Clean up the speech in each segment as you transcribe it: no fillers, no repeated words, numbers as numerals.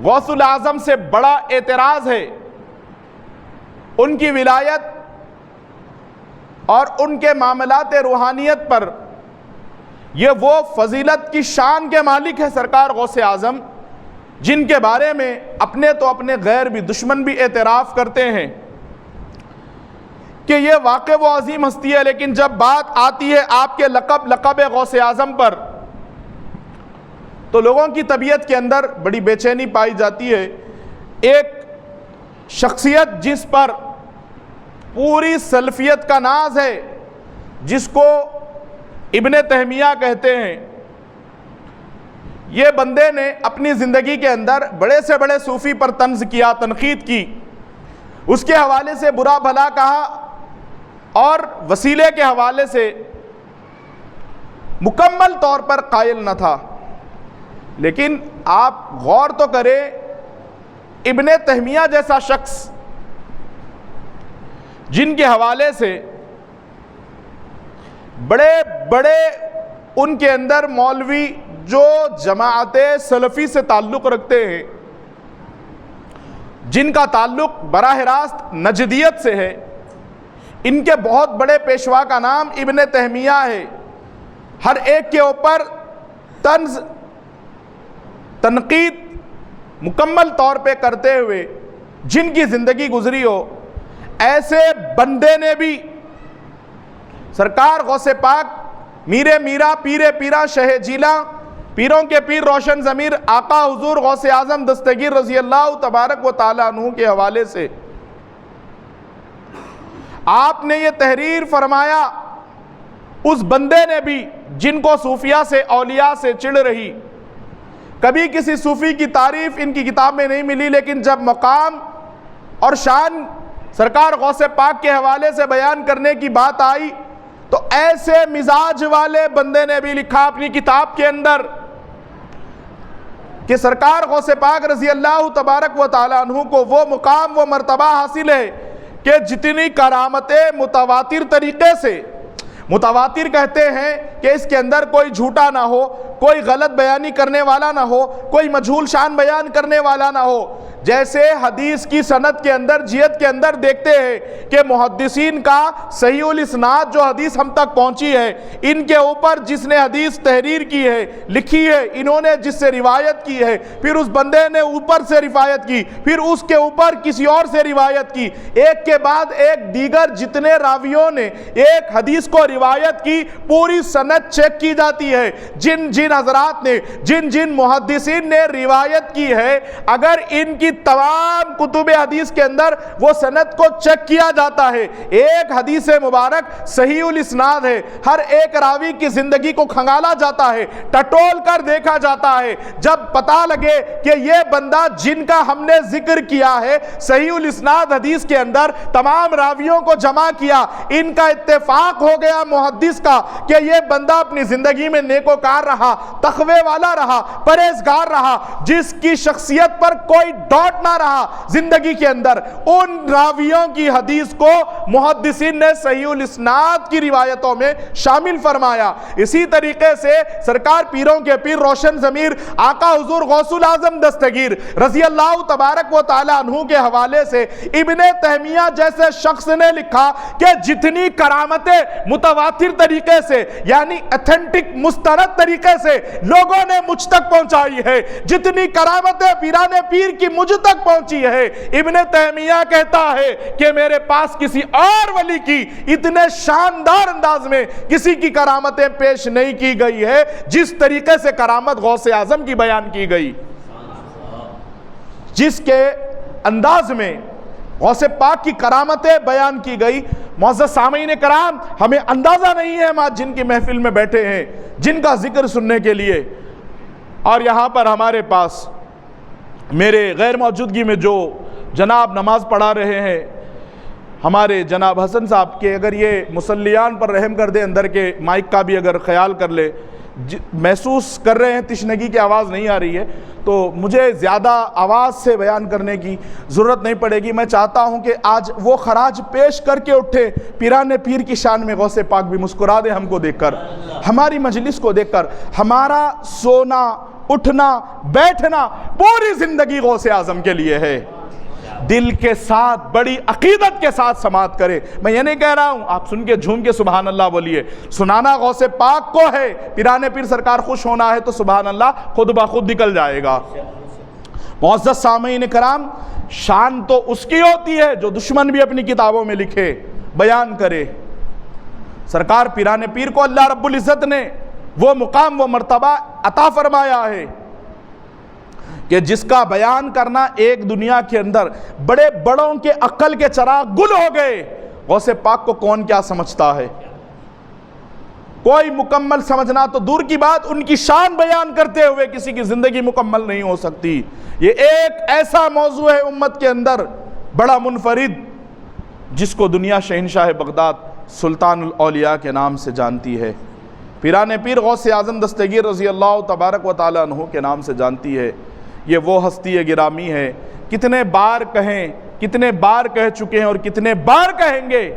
غوث الاعظم سے بڑا اعتراض ہے ان کی ولایت اور ان کے معاملات روحانیت پر۔ یہ وہ فضیلت کی شان کے مالک ہے سرکار غوث اعظم، جن کے بارے میں اپنے تو اپنے غیر بھی دشمن بھی اعتراف کرتے ہیں کہ یہ واقع وہ عظیم ہستی ہے، لیکن جب بات آتی ہے آپ کے لقب غوث اعظم پر تو لوگوں کی طبیعت کے اندر بڑی بے چینی پائی جاتی ہے۔ ایک شخصیت جس پر پوری سلفیت کا ناز ہے، جس کو ابن تیمیہ کہتے ہیں، یہ بندے نے اپنی زندگی کے اندر بڑے سے بڑے صوفی پر طنز کیا، تنقید کی، اس کے حوالے سے برا بھلا کہا اور وسیلے کے حوالے سے مکمل طور پر قائل نہ تھا۔ لیکن آپ غور تو کریں، ابن تیمیہ جیسا شخص جن کے حوالے سے بڑے بڑے ان کے اندر مولوی جو جماعت سلفی سے تعلق رکھتے ہیں، جن کا تعلق براہ راست نجدیت سے ہے، ان کے بہت بڑے پیشوا کا نام ابن تیمیہ ہے، ہر ایک کے اوپر طنز تنقید مکمل طور پہ کرتے ہوئے جن کی زندگی گزری ہو، ایسے بندے نے بھی سرکار غوث پاک میرے میرا پیرے پیرا شہ جیلا پیروں کے پیر روشن ضمیر آقا حضور غوث اعظم دستگیر رضی اللہ تبارک و تعالیٰ عنہ کے حوالے سے آپ نے یہ تحریر فرمایا، اس بندے نے بھی جن کو صوفیہ سے اولیاء سے چڑ رہی، کبھی کسی صوفی کی تعریف ان کی کتاب میں نہیں ملی، لیکن جب مقام اور شان سرکار غوث پاک کے حوالے سے بیان کرنے کی بات آئی تو ایسے مزاج والے بندے نے بھی لکھا اپنی کتاب کے اندر کہ سرکار غوث پاک رضی اللہ تبارک و تعالیٰ عنہ کو وہ مقام وہ مرتبہ حاصل ہے کہ جتنی کرامتیں متواتر طریقے سے، متواتر کہتے ہیں کہ اس کے اندر کوئی جھوٹا نہ ہو، کوئی غلط بیانی کرنے والا نہ ہو، کوئی مجہول شان بیان کرنے والا نہ ہو، جیسے حدیث کی سند کے اندر جہت کے اندر دیکھتے ہیں کہ محدثین کا صحیح الاسناد جو حدیث ہم تک پہنچی ہے، ان کے اوپر جس نے حدیث تحریر کی ہے، لکھی ہے، انہوں نے جس سے روایت کی ہے، پھر اس بندے نے اوپر سے روایت کی، پھر اس کے اوپر کسی اور سے روایت کی، ایک کے بعد ایک دیگر جتنے راویوں نے ایک حدیث کو روایت کی، پوری سند چیک کی جاتی ہے، جن حضرات نے جن محدثین نے روایت کی ہے، اگر ان کی تمام کتب حدیث کے اندر وہ سند کو چیک کیا جاتا ہے، ایک حدیث مبارک صحیح الاسناد ہے، ہر ایک راوی کی زندگی کو کھنگالا جاتا ہے، ٹٹول کر دیکھا جاتا ہے، جب پتا لگے کہ یہ بندہ جن کا ہم نے ذکر کیا ہے صحیح الاسناد حدیث کے اندر تمام راویوں کو جمع کیا، ان کا اتفاق ہو گیا محدث کا کہ یہ بندہ اپنی زندگی میں نیکوکار رہا، تقوی والا رہا، پرہیزگار رہا، جس کی شخصیت پر کوئی ڈاٹ نہ رہا زندگی کے اندر، ان راویوں کی حدیث کو محدثین نے صحیح الاسناد کی روایتوں میں شامل فرمایا۔ اسی طریقے سے سرکار پیروں کے پیر روشن ضمیر آقا حضور غوث الاعظم دستگیر رضی اللہ تبارک و تعالیٰ عنہ کے حوالے سے ابن تیمیہ جیسے شخص نے لکھا کہ جتنی کرامتیں متواتر طریقے سے یعنی ایتھنٹک مستند طریقے سے لوگوں نے مجھ تک پہنچائی ہے، جتنی کرامتیں پیران پیر کی مجھ تک پہنچی ہے، ابن تیمیہ کہتا ہے کہ میرے پاس کسی اور ولی کی اتنے شاندار انداز میں کسی کی کرامتیں پیش نہیں کی گئی ہے جس طریقے سے کرامت غوث اعظم کی بیان کی گئی، جس کے انداز میں غوث پاک کی کرامتیں بیان کی گئی۔ معزز سامعین کرام، ہمیں اندازہ نہیں ہے ہم آج جن کی محفل میں بیٹھے ہیں، جن کا ذکر سننے کے لیے، اور یہاں پر ہمارے پاس میرے غیر موجودگی میں جو جناب نماز پڑھا رہے ہیں ہمارے جناب حسن صاحب کے، اگر یہ مصلیان پر رحم کر دے، اندر کے مائک کا بھی اگر خیال کر لے، محسوس کر رہے ہیں تشنگی کی آواز نہیں آ رہی ہے تو مجھے زیادہ آواز سے بیان کرنے کی ضرورت نہیں پڑے گی۔ میں چاہتا ہوں کہ آج وہ خراج پیش کر کے اٹھے، پیران پیر کی شان میں غوث پاک بھی مسکرا دے ہم کو دیکھ کر، ہماری مجلس کو دیکھ کر۔ ہمارا سونا اٹھنا بیٹھنا پوری زندگی غوث اعظم کے لیے ہے۔ دل کے ساتھ بڑی عقیدت کے ساتھ سماعت کرے۔ میں یہ نہیں کہہ رہا ہوں آپ سن کے جھوم کے سبحان اللہ بولیے، سنانا غوث پاک کو ہے، پیرانے پیر سرکار خوش ہونا ہے تو سبحان اللہ خود بخود نکل جائے گا۔ معزز سامعین کرام، شان تو اس کی ہوتی ہے جو دشمن بھی اپنی کتابوں میں لکھے بیان کرے۔ سرکار پیرانے پیر کو اللہ رب العزت نے وہ مقام وہ مرتبہ عطا فرمایا ہے کہ جس کا بیان کرنا ایک دنیا کے اندر بڑے بڑوں کے عقل کے چراغ گل ہو گئے۔ غوث پاک کو کون کیا سمجھتا ہے؟ کوئی مکمل سمجھنا تو دور کی بات، ان کی شان بیان کرتے ہوئے کسی کی زندگی مکمل نہیں ہو سکتی۔ یہ ایک ایسا موضوع ہے امت کے اندر بڑا منفرد، جس کو دنیا شہنشاہ بغداد سلطان الاولیاء کے نام سے جانتی ہے، پیرانے پیر غوث اعظم دستگیر رضی اللہ تبارک و تعالی عنہ کے نام سے جانتی ہے۔ یہ وہ ہستی گرامی ہے، کتنے بار کہیں، کتنے بار کہہ چکے ہیں اور کتنے بار کہیں گے۔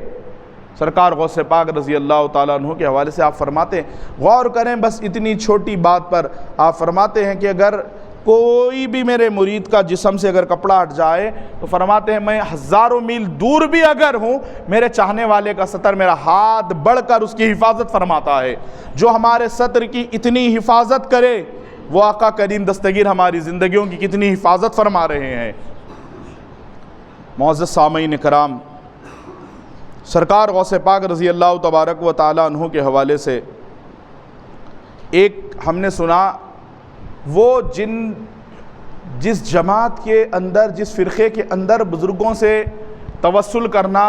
سرکار غوث پاک رضی اللہ تعالیٰ عنہ کے حوالے سے آپ فرماتے ہیں، غور کریں بس اتنی چھوٹی بات پر، آپ فرماتے ہیں کہ اگر کوئی بھی میرے مرید کا جسم سے اگر کپڑا ہٹ جائے تو فرماتے ہیں میں ہزاروں میل دور بھی اگر ہوں، میرے چاہنے والے کا سطر میرا ہاتھ بڑھ کر اس کی حفاظت فرماتا ہے۔ جو ہمارے سطر کی اتنی حفاظت کرے، وہ آقا کریم دستگیر ہماری زندگیوں کی کتنی حفاظت فرما رہے ہیں۔ معزز سامعین کرام، سرکار غوث پاک رضی اللہ تبارک و تعالی عنہ کے حوالے سے ایک ہم نے سنا، وہ جس جماعت کے اندر، جس فرقے کے اندر بزرگوں سے توسل کرنا،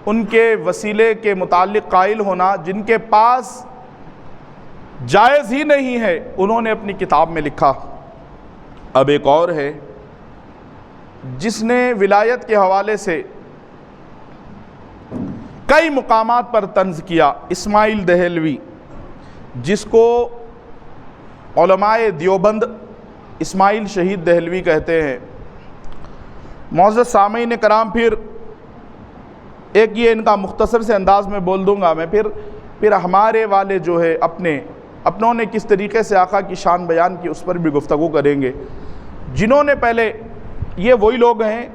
ان کے وسیلے کے متعلق قائل ہونا جن کے پاس جائز ہی نہیں ہے، انہوں نے اپنی کتاب میں لکھا۔ اب ایک اور ہے جس نے ولایت کے حوالے سے کئی مقامات پر طنز کیا، اسماعیل دہلوی، جس کو علماء دیوبند اسماعیل شہید دہلوی کہتے ہیں۔ معزز سامعین کرام، ایک یہ ان کا مختصر سے انداز میں بول دوں گا میں، پھر ہمارے والے جو ہے اپنوں نے کس طریقے سے آقا کی شان بیان کی اس پر بھی گفتگو کریں گے۔ جنہوں نے پہلے، یہ وہی لوگ ہیں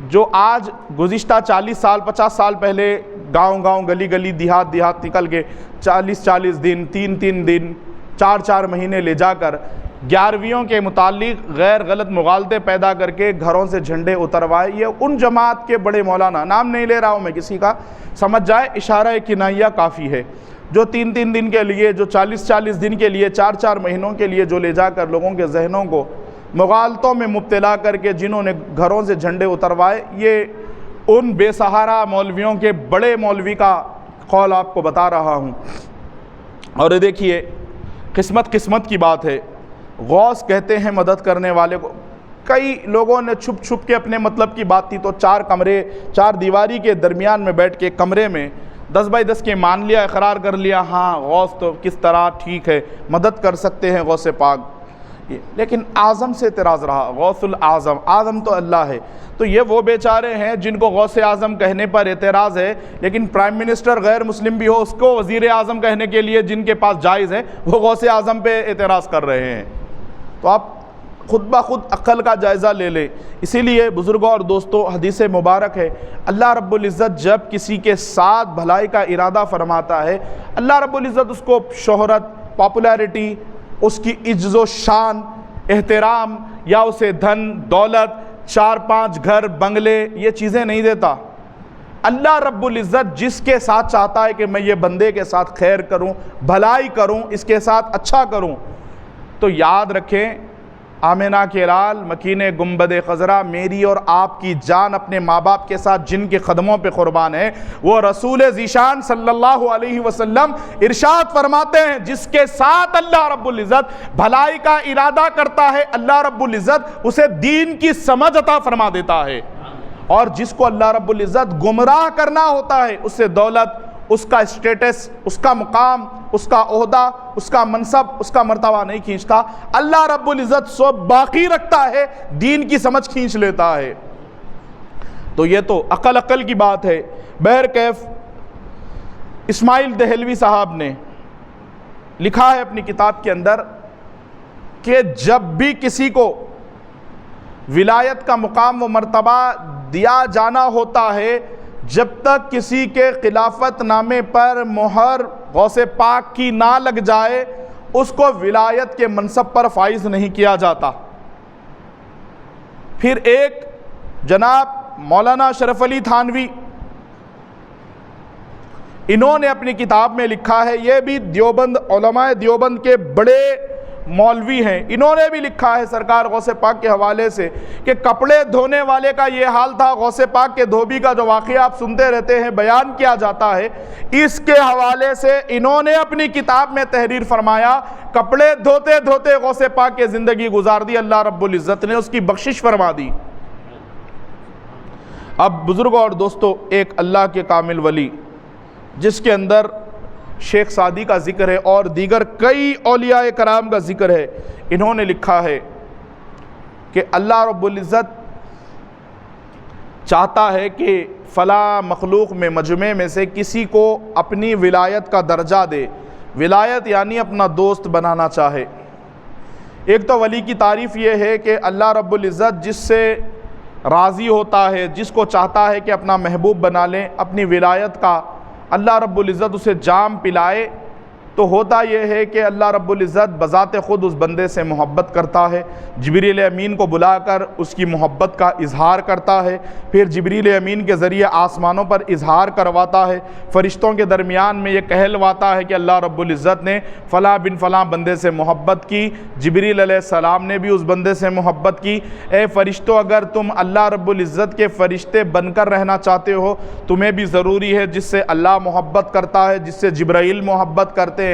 جو آج گزشتہ 40 سال 50 سال پہلے گاؤں گاؤں گلی گلی دیہات دیہات نکل کے 40 دن 3 دن 4 مہینے لے جا کر 11ویوں کے متعلق غیر غلط مغالطے پیدا کر کے گھروں سے جھنڈے اتروائے۔ یہ ان جماعت کے بڑے مولانا، نام نہیں لے رہا ہوں میں کسی کا، سمجھ جائے اشارہ کنائیہ کافی ہے، جو 3 دن کے لیے، جو 40 دن کے لیے، 4 مہینوں کے لیے جو لے جا کر لوگوں کے ذہنوں کو مغالطوں میں مبتلا کر کے جنہوں نے گھروں سے جھنڈے اتروائے، یہ ان بے سہارا مولویوں کے بڑے مولوی کا قول آپ کو بتا رہا ہوں۔ اور دیکھیے، قسمت کی بات ہے، غوث کہتے ہیں مدد کرنے والے کو۔ کئی لوگوں نے چھپ کے اپنے مطلب کی بات تھی تو 4 دیواری کے درمیان میں بیٹھ کے کمرے میں 10 بائی 10 کے مان لیا، اقرار کر لیا، ہاں غوث تو کس طرح ٹھیک ہے، مدد کر سکتے ہیں غوث پاک۔ لیکن اعظم سے اعتراض رہا، غوث العظم، اعظم تو اللہ ہے۔ تو یہ وہ بیچارے ہیں جن کو غوث اعظم کہنے پر اعتراض ہے، لیکن پرائم منسٹر غیر مسلم بھی ہو، اس کو وزیر اعظم کہنے کے لیے جن کے پاس جائز ہے، وہ غوث اعظم پہ اعتراض کر رہے ہیں۔ تو آپ خود بخود عقل کا جائزہ لے لیں۔ اسی لیے بزرگوں اور دوستوں، حدیث مبارک ہے، اللہ رب العزت جب کسی کے ساتھ بھلائی کا ارادہ فرماتا ہے، اللہ رب العزت اس کو شہرت، پاپولیرٹی، اس کی عزت و شان، احترام، یا اسے دھن دولت، 4-5 گھر بنگلے، یہ چیزیں نہیں دیتا۔ اللہ رب العزت جس کے ساتھ چاہتا ہے کہ میں یہ بندے کے ساتھ خیر کروں، بھلائی کروں، اس کے ساتھ اچھا کروں، تو یاد رکھیں، آمنہ کے لال، مکین گنبد خضرا، میری اور آپ کی جان اپنے ماں باپ کے ساتھ جن کے قدموں پہ قربان ہے، وہ رسول ذیشان صلی اللہ علیہ وسلم ارشاد فرماتے ہیں، جس کے ساتھ اللہ رب العزت بھلائی کا ارادہ کرتا ہے، اللہ رب العزت اسے دین کی سمجھ عطا فرما دیتا ہے، اور جس کو اللہ رب العزت گمراہ کرنا ہوتا ہے، اس سے دولت، اس کا اسٹیٹس، اس کا مقام، اس کا عہدہ، اس کا منصب، اس کا مرتبہ نہیں کھینچتا، اللہ رب العزت سو باقی رکھتا ہے، دین کی سمجھ کھینچ لیتا ہے۔ تو یہ تو عقل کی بات ہے۔ بہرکیف اسماعیل دہلوی صاحب نے لکھا ہے اپنی کتاب کے اندر کہ جب بھی کسی کو ولایت کا مقام و مرتبہ دیا جانا ہوتا ہے، جب تک کسی کے خلافت نامے پر مہر غوث پاک کی نہ لگ جائے اس کو ولایت کے منصب پر فائز نہیں کیا جاتا۔ پھر ایک جناب مولانا شرف علی تھانوی، انہوں نے اپنی کتاب میں لکھا ہے، یہ بھی دیوبند علماء دیوبند کے بڑے مولوی ہیں، انہوں نے بھی لکھا ہے سرکار غوث پاک کے حوالے سے کہ کپڑے دھونے والے کا یہ حال تھا۔ غوث پاک کے دھوبی کا جو واقعہ آپ سنتے رہتے ہیں، بیان کیا جاتا ہے، اس کے حوالے سے انہوں نے اپنی کتاب میں تحریر فرمایا، کپڑے دھوتے دھوتے غوث پاک کے زندگی گزار دی، اللہ رب العزت نے اس کی بخشش فرما دی۔ اب بزرگوں اور دوستو، ایک اللہ کے کامل ولی جس کے اندر شیخ سعدی کا ذکر ہے اور دیگر کئی اولیاء کرام کا ذکر ہے، انہوں نے لکھا ہے کہ اللہ رب العزت چاہتا ہے کہ فلاں مخلوق میں مجمع میں سے کسی کو اپنی ولایت کا درجہ دے، ولایت یعنی اپنا دوست بنانا چاہے۔ ایک تو ولی کی تعریف یہ ہے کہ اللہ رب العزت جس سے راضی ہوتا ہے، جس کو چاہتا ہے کہ اپنا محبوب بنا لیں، اپنی ولایت کا اللہ رب العزت اسے جام پلائے، تو ہوتا یہ ہے کہ اللہ رب العزت بذات خود اس بندے سے محبت کرتا ہے، جبریل امین کو بلا کر اس کی محبت کا اظہار کرتا ہے، پھر جبریل امین کے ذریعے آسمانوں پر اظہار کرواتا ہے، فرشتوں کے درمیان میں یہ کہلواتا ہے کہ اللہ رب العزت نے فلاں بن فلاں بندے سے محبت کی، جبریل علیہ السلام نے بھی اس بندے سے محبت کی۔ اے فرشتوں، اگر تم اللہ رب العزت کے فرشتے بن کر رہنا چاہتے ہو، تمہیں بھی ضروری ہے جس سے اللہ محبت کرتا ہے، جس سے جبرائیل محبت کرتے ہیں،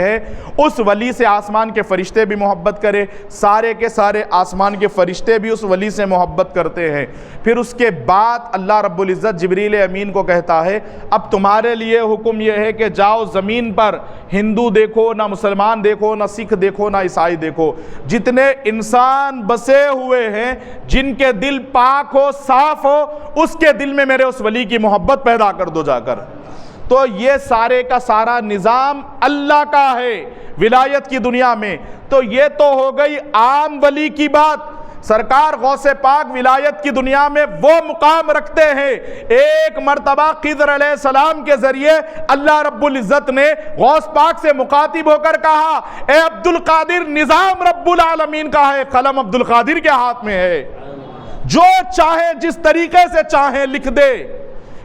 اس ولی سے آسمان کے فرشتے بھی محبت کرے، سارے کے سارے آسمان کے فرشتے بھی اس ولی سے محبت کرتے ہیں۔ پھر اس کے بعد اللہ رب العزت جبریل امین کو کہتا ہے، اب تمہارے لیے حکم یہ ہے کہ جاؤ زمین پر ہندو دیکھو، نہ مسلمان دیکھو، نہ سکھ دیکھو، نہ عیسائی دیکھو، جتنے انسان بسے ہوئے ہیں، جن کے دل پاک ہو، صاف ہو، اس کے دل میں میرے اس ولی کی محبت پیدا کر دو جا کر۔ تو یہ سارے کا سارا نظام اللہ کا ہے ولایت کی دنیا میں۔ تو یہ تو ہو گئی عام ولی کی بات۔ سرکار غوث پاک ولایت کی دنیا میں وہ مقام رکھتے ہیں۔ ایک مرتبہ خضر علیہ السلام کے ذریعے اللہ رب العزت نے غوث پاک سے مخاطب ہو کر کہا، اے عبد القادر، نظام رب العالمین کا ہے، قلم عبد القادر کے ہاتھ میں ہے، جو چاہے جس طریقے سے چاہے لکھ دے،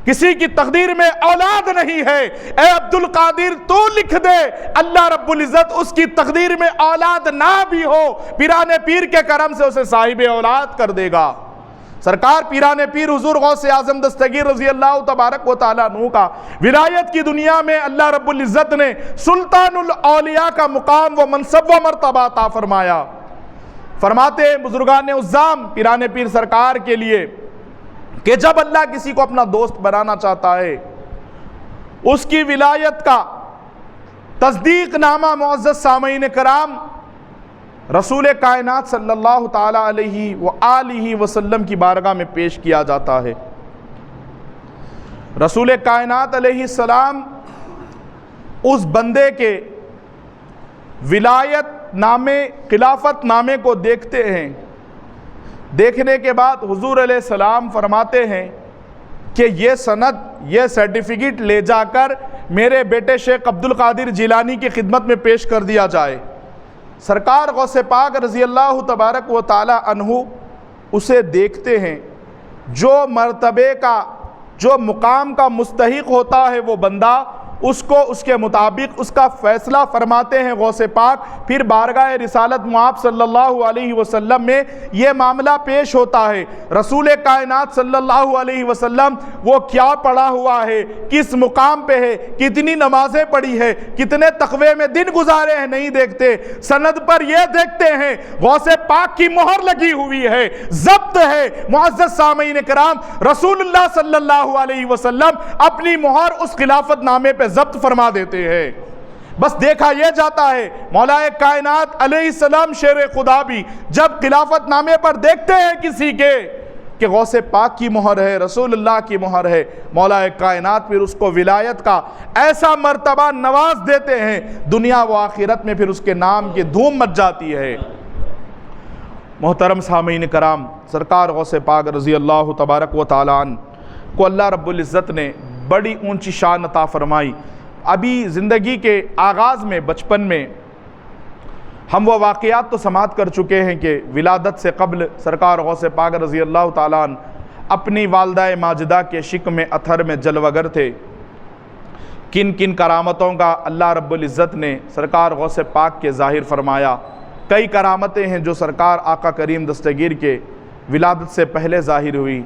کسی کی تقدیر میں اولاد نہیں ہے، اے عبد القادر تو لکھ دے، اللہ رب العزت اس کی تقدیر میں اولاد نہ بھی ہو، پیران پیر کے کرم سے اسے صاحب اولاد کر دے گا۔ سرکار پیران پیر حضور غوث اعظم دستگیر رضی اللہ تبارک و تعالیٰ عنہ کا ولایت کی دنیا میں اللہ رب العزت نے سلطان الاولیاء کا مقام و منصب و مرتبہ عطا فرمایا۔ فرماتے ہیں بزرگان عظام پیران پیر سرکار کے لیے کہ جب اللہ کسی کو اپنا دوست بنانا چاہتا ہے، اس کی ولایت کا تصدیق نامہ معزز سامعین کرام رسول کائنات صلی اللہ تعالیٰ علیہ وآلہ وسلم کی بارگاہ میں پیش کیا جاتا ہے۔ رسول کائنات علیہ السلام اس بندے کے ولایت نامے، خلافت نامے کو دیکھتے ہیں۔ دیکھنے کے بعد حضور علیہ السلام فرماتے ہیں کہ یہ سند، یہ سرٹیفکیٹ لے جا کر میرے بیٹے شیخ عبد القادر جیلانی کی خدمت میں پیش کر دیا جائے۔ سرکار غوث پاک رضی اللہ تبارک و تعالی عنہ اسے دیکھتے ہیں، جو مرتبے کا، جو مقام کا مستحق ہوتا ہے وہ بندہ، اس کو اس کے مطابق اس کا فیصلہ فرماتے ہیں غوث پاک۔ پھر بارگاہ رسالت معاب صلی اللہ علیہ وسلم میں یہ معاملہ پیش ہوتا ہے۔ رسول کائنات صلی اللہ علیہ وسلم وہ کیا پڑھا ہوا ہے، کس مقام پہ ہے، کتنی نمازیں پڑھی ہے، کتنے تقوی میں دن گزارے ہیں، نہیں دیکھتے، سند پر یہ دیکھتے ہیں غوث پاک کی مہر لگی ہوئی ہے، ضبط ہے۔ معزز سامعین کرام، رسول اللہ صلی اللہ علیہ وسلم اپنی مہر اس خلافت نامے پہ ضبط فرما دیتے ہیں۔ بس دیکھا یہ جاتا ہے مولا کائنات علیہ السلام شیر خدا بھی جب خلافت نامے پر دیکھتے ہیں کسی کے کہ غوث پاک کی مہر ہے، رسول اللہ کی مہر ہے، مولا کائنات پھر اس کو ولایت کا ایسا مرتبہ نواز دیتے ہیں، دنیا و آخرت میں پھر اس کے نام کی دھوم مچ جاتی ہے۔ محترم سامعین کرام، سرکار غوث پاک رضی اللہ تبارک و تعالیٰ عنہ کو اللہ رب العزت نے بڑی اونچی شان عطا فرمائی۔ ابھی زندگی کے آغاز میں، بچپن میں ہم وہ واقعات تو سماعت کر چکے ہیں کہ ولادت سے قبل سرکار غوث پاک رضی اللہ تعالیٰ عنہ اپنی والدہ ماجدہ کے شکم اطہر میں جلوہ گر تھے۔ کن کن کرامتوں کا اللہ رب العزت نے سرکار غوث پاک کے ظاہر فرمایا۔ کئی کرامتیں ہیں جو سرکار آقا کریم دستگیر کے ولادت سے پہلے ظاہر ہوئی،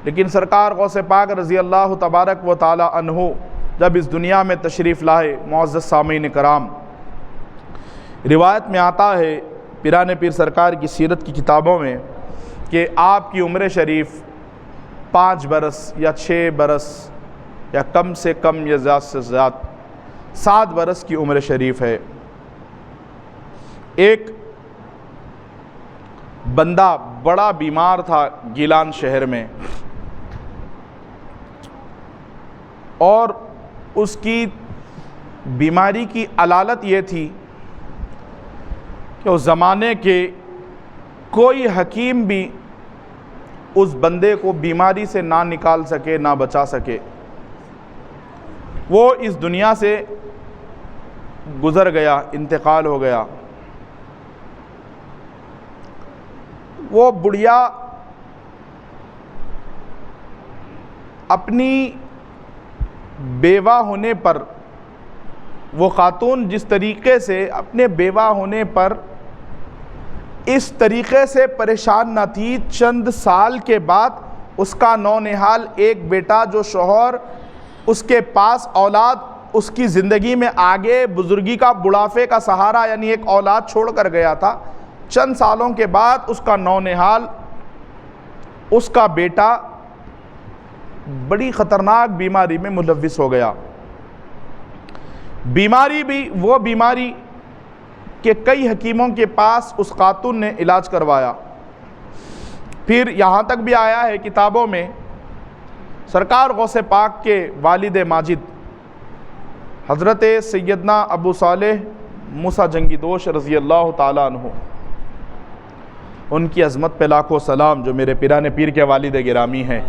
لیکن سرکار غوث پاک رضی اللہ تبارک و تعالی عنہ جب اس دنیا میں تشریف لائے، معزز سامعین کرام، روایت میں آتا ہے پیران پیر سرکار کی سیرت کی کتابوں میں کہ آپ کی عمر شریف 5 برس یا 6 برس یا کم سے کم یا زیادہ سے زیادہ 7 برس کی عمر شریف ہے۔ ایک بندہ بڑا بیمار تھا گیلان شہر میں، اور اس کی بیماری کی علالت یہ تھی کہ اس زمانے کے کوئی حکیم بھی اس بندے کو بیماری سے نہ نکال سکے، نہ بچا سکے۔ وہ اس دنیا سے گزر گیا، انتقال ہو گیا۔ وہ بڑھیا اپنی بیوہ ہونے پر، وہ خاتون جس طریقے سے اپنے بیوہ ہونے پر اس طریقے سے پریشان نہ تھی، چند سال کے بعد اس کا نونہال ایک بیٹا جو شوہر اس کے پاس اولاد اس کی زندگی میں آگے بزرگی کا، بڑھاپے کا سہارا یعنی ایک اولاد چھوڑ کر گیا تھا، چند سالوں کے بعد اس کا نونہال، اس کا بیٹا بڑی خطرناک بیماری میں ملوث ہو گیا۔ بیماری بھی وہ بیماری کہ کئی حکیموں کے پاس اس خاتون نے علاج کروایا۔ پھر یہاں تک بھی آیا ہے کتابوں میں، سرکار غوث پاک کے والد ماجد حضرت سیدنا ابو صالح موسیٰ جنگی دوش رضی اللہ تعالیٰ عنہ، ان کی عظمت پہ لاکھوں سلام جو میرے پیران پیر کے والد گرامی ہیں،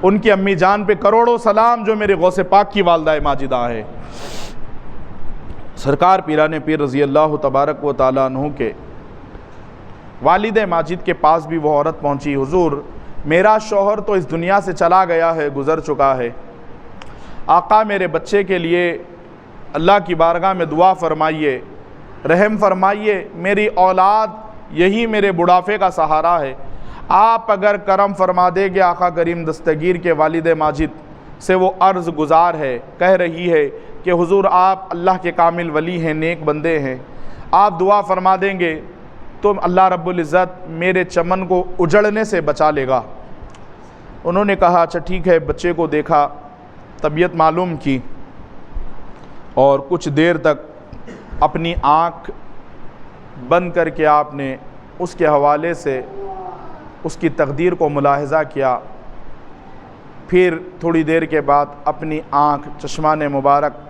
ان کی امی جان پہ کروڑوں سلام جو میرے غوث پاک کی والدہ ماجدہ ہے۔ سرکار پیران پیر رضی اللہ تبارک و تعالیٰ عنہ کے والد ماجد کے پاس بھی وہ عورت پہنچی، حضور میرا شوہر تو اس دنیا سے چلا گیا ہے، گزر چکا ہے، آقا میرے بچے کے لیے اللہ کی بارگاہ میں دعا فرمائیے، رحم فرمائیے، میری اولاد یہی میرے بڑھاپے کا سہارا ہے، آپ اگر کرم فرما دے گے۔ آقا کریم دستگیر کے والد ماجد سے وہ عرض گزار ہے، کہہ رہی ہے کہ حضور آپ اللہ کے کامل ولی ہیں، نیک بندے ہیں، آپ دعا فرما دیں گے تو اللہ رب العزت میرے چمن کو اجڑنے سے بچا لے گا۔ انہوں نے کہا اچھا ٹھیک ہے، بچے کو دیکھا، طبیعت معلوم کی، اور کچھ دیر تک اپنی آنکھ بند کر کے آپ نے اس کے حوالے سے اس کی تقدیر کو ملاحظہ کیا۔ پھر تھوڑی دیر کے بعد اپنی آنکھ، چشمان مبارک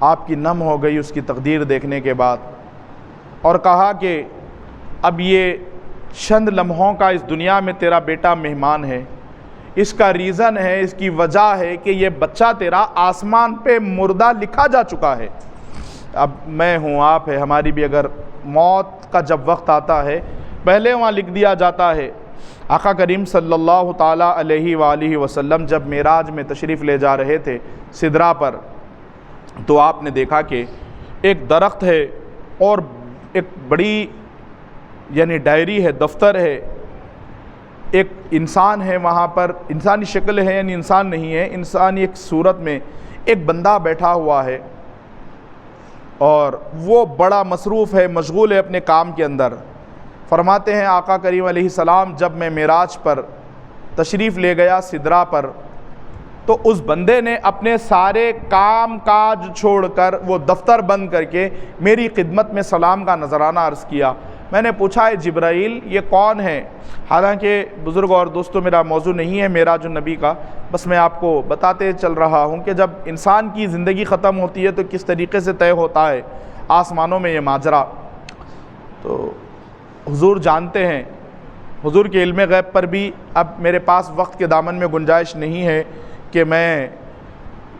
آپ کی نم ہو گئی اس کی تقدیر دیکھنے کے بعد، اور کہا کہ اب یہ چند لمحوں کا اس دنیا میں تیرا بیٹا مہمان ہے، اس کا ریزن ہے، اس کی وجہ ہے کہ یہ بچہ تیرا آسمان پہ مردہ لکھا جا چکا ہے۔ اب میں ہوں، آپ ہے، ہماری بھی اگر موت کا جب وقت آتا ہے پہلے وہاں لکھ دیا جاتا ہے۔ آقا کریم صلی اللہ تعالیٰ علیہ وآلہ وسلم جب معراج میں تشریف لے جا رہے تھے سدرا پر، تو آپ نے دیکھا کہ ایک درخت ہے اور ایک بڑی یعنی ڈائری ہے، دفتر ہے، ایک انسان ہے وہاں پر، انسانی شکل ہے یعنی انسان نہیں ہے، انسانی ایک صورت میں ایک بندہ بیٹھا ہوا ہے، اور وہ بڑا مصروف ہے، مشغول ہے اپنے کام کے اندر۔ فرماتے ہیں آقا کریم علیہ السلام جب میں معراج پر تشریف لے گیا سدرا پر، تو اس بندے نے اپنے سارے کام کاج چھوڑ کر وہ دفتر بند کر کے میری خدمت میں سلام کا نذرانہ عرض کیا۔ میں نے پوچھا اے جبرائیل یہ کون ہے؟ حالانکہ بزرگ اور دوستوں میرا موضوع نہیں ہے معراج النبی کا، بس میں آپ کو بتاتے چل رہا ہوں کہ جب انسان کی زندگی ختم ہوتی ہے تو کس طریقے سے طے ہوتا ہے آسمانوں میں یہ ماجرا۔ تو حضور جانتے ہیں، حضور کے علم غیب پر بھی اب میرے پاس وقت کے دامن میں گنجائش نہیں ہے کہ میں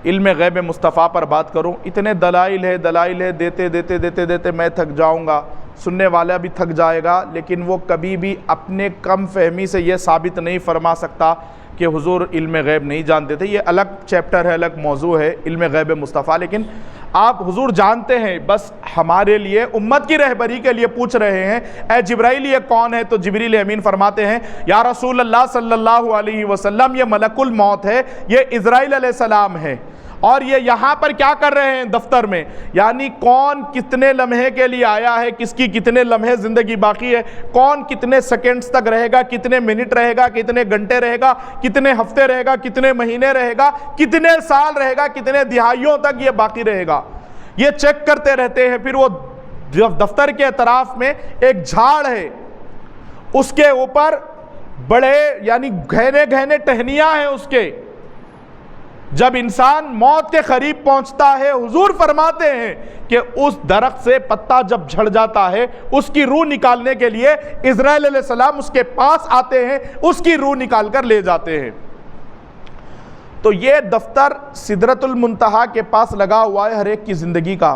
علم غیب مصطفیٰ پر بات کروں. اتنے دلائل ہے دیتے دیتے دیتے دیتے میں تھک جاؤں گا، سننے والا بھی تھک جائے گا، لیکن وہ کبھی بھی اپنے کم فہمی سے یہ ثابت نہیں فرما سکتا کہ حضور علم غیب نہیں جانتے تھے. یہ الگ چیپٹر ہے، الگ موضوع ہے علم غیب مصطفیٰ. لیکن آپ حضور جانتے ہیں، بس ہمارے لیے امت کی رہبری کے لیے پوچھ رہے ہیں اے جبرائیل یہ کون ہے؟ تو جبریل امین فرماتے ہیں یا رسول اللہ صلی اللہ علیہ وسلم یہ ملک الموت ہے، یہ اسرائیل علیہ السلام ہے، اور یہ یہاں پر کیا کر رہے ہیں دفتر میں، یعنی کون کتنے لمحے کے لیے آیا ہے، کس کی کتنے لمحے زندگی باقی ہے، کون کتنے سیکنڈز تک رہے گا، کتنے منٹ رہے گا، کتنے گھنٹے رہے گا، کتنے ہفتے رہے گا، کتنے مہینے رہے گا، کتنے سال رہے گا، کتنے دہائیوں تک یہ باقی رہے گا، یہ چیک کرتے رہتے ہیں. پھر وہ دفتر کے اطراف میں ایک جھاڑ ہے، اس کے اوپر بڑے یعنی گہنے گہنے ٹہنیاں ہیں اس کے. جب انسان موت کے قریب پہنچتا ہے، حضور فرماتے ہیں کہ اس درخت سے پتا جب جھڑ جاتا ہے، اس کی روح نکالنے کے لیے اسرائیل علیہ السلام اس کے پاس آتے ہیں، اس کی روح نکال کر لے جاتے ہیں. تو یہ دفتر سدرۃ المنتہا کے پاس لگا ہوا ہے ہر ایک کی زندگی کا.